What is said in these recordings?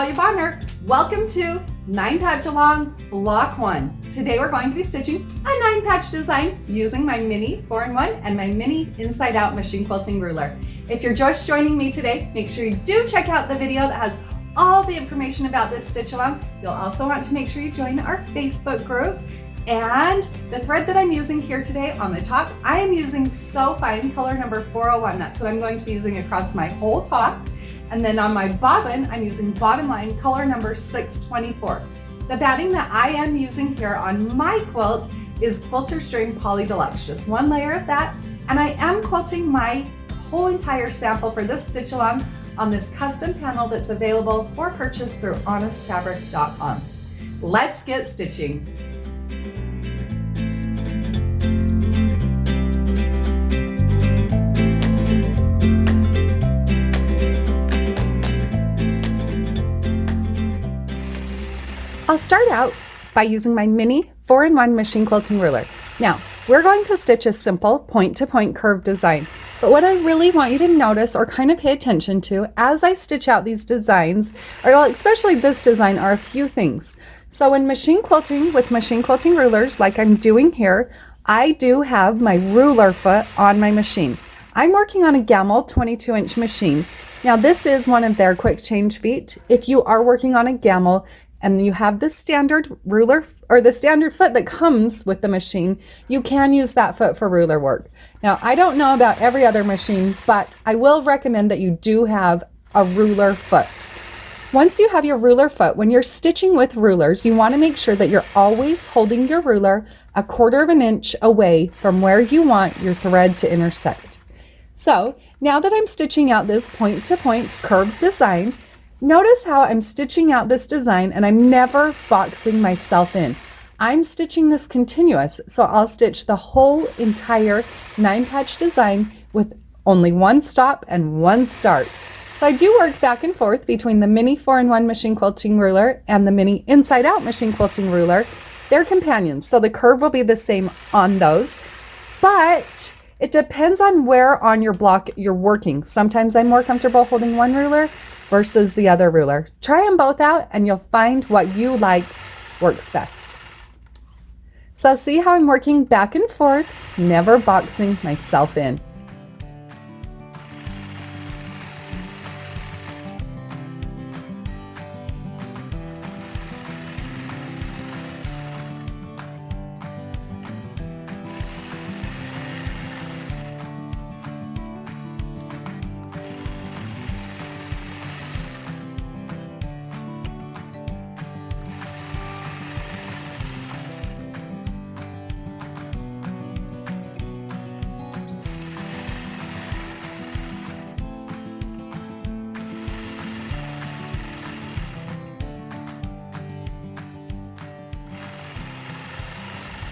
Natalia Bonner. Welcome to 9 Patchalong Block 1. Today we're going to be stitching a 9-patch design using my mini 4-in-1 and my mini inside-out machine quilting ruler. If you're just joining me today, make sure you do check out the video that has all the information about this stitch along. You'll also want to make sure you join our Facebook group. And the thread that I'm using here today on the top, I am using So Fine color number 401. That's what I'm going to be using across my whole top. And then on my bobbin, I'm using bottom line color number 624. The batting that I am using here on my quilt is Quilter String Poly Deluxe, just one layer of that. And I am quilting my whole entire sample for this stitch along on this custom panel that's available for purchase through honestfabric.com. Let's get stitching. I'll start out by using my mini 4-in-1 machine quilting ruler. Now, we're going to stitch a simple point-to-point curved design, but what I really want you to notice or kind of pay attention to as I stitch out these designs, or well, especially this design, are a few things. So when machine quilting with machine quilting rulers, like I'm doing here, I do have my ruler foot on my machine. I'm working on a Gamel 22-inch machine. Now this is one of their quick change feet. If you are working on a Gamel, and you have the standard ruler or the standard foot that comes with the machine, you can use that foot for ruler work. Now, I don't know about every other machine, but I will recommend that you do have a ruler foot. Once you have your ruler foot, when you're stitching with rulers, you want to make sure that you're always holding your ruler 1/4 of an inch away from where you want your thread to intersect. So now that I'm stitching out this point-to-point curved design, notice how I'm stitching out this design and I'm never boxing myself in. I'm stitching this continuous, so I'll stitch the whole entire 9-patch design with only one stop and one start. So I do work back and forth between the mini 4-in-1 machine quilting ruler and the mini inside-out machine quilting ruler. They're companions, so the curve will be the same on those, but it depends on where on your block you're working. Sometimes I'm more comfortable holding one ruler versus the other ruler. Try them both out and you'll find what you like works best. So see how I'm working back and forth, never boxing myself in.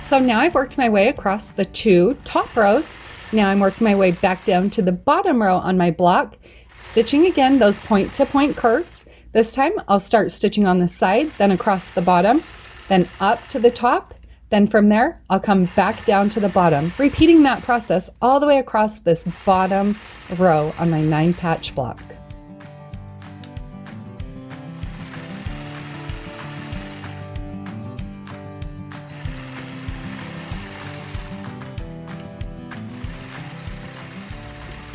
So now I've worked my way across the 2 top rows. Now I'm working my way back down to the bottom row on my block, stitching again those point-to-point curves. This time I'll start stitching on the side, then across the bottom, then up to the top. Then from there, I'll come back down to the bottom, repeating that process all the way across this bottom row on my 9-patch block.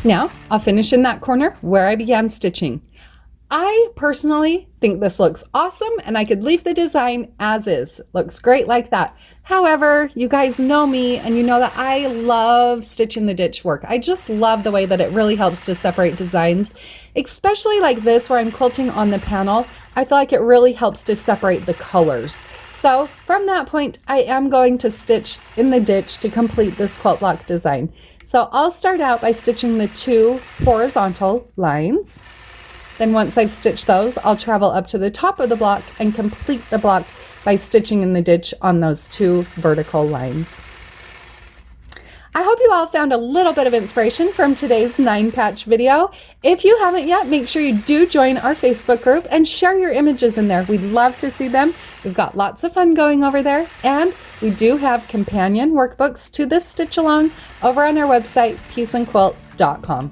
Now, I'll finish in that corner where I began stitching. I personally think this looks awesome and I could leave the design as is. Looks great like that. However, you guys know me and you know that I love stitch in the ditch work. I just love the way that it really helps to separate designs, especially like this where I'm quilting on the panel. I feel like it really helps to separate the colors. So from that point, I am going to stitch in the ditch to complete this quilt block design. So I'll start out by stitching the 2 horizontal lines. Then once I've stitched those, I'll travel up to the top of the block and complete the block by stitching in the ditch on those 2 vertical lines. I hope you all found a little bit of inspiration from today's 9-patch video. If you haven't yet, make sure you do join our Facebook group and share your images in there. We'd love to see them. We've got lots of fun going over there, and we do have companion workbooks to this stitch along over on our website, peaceandquilt.com.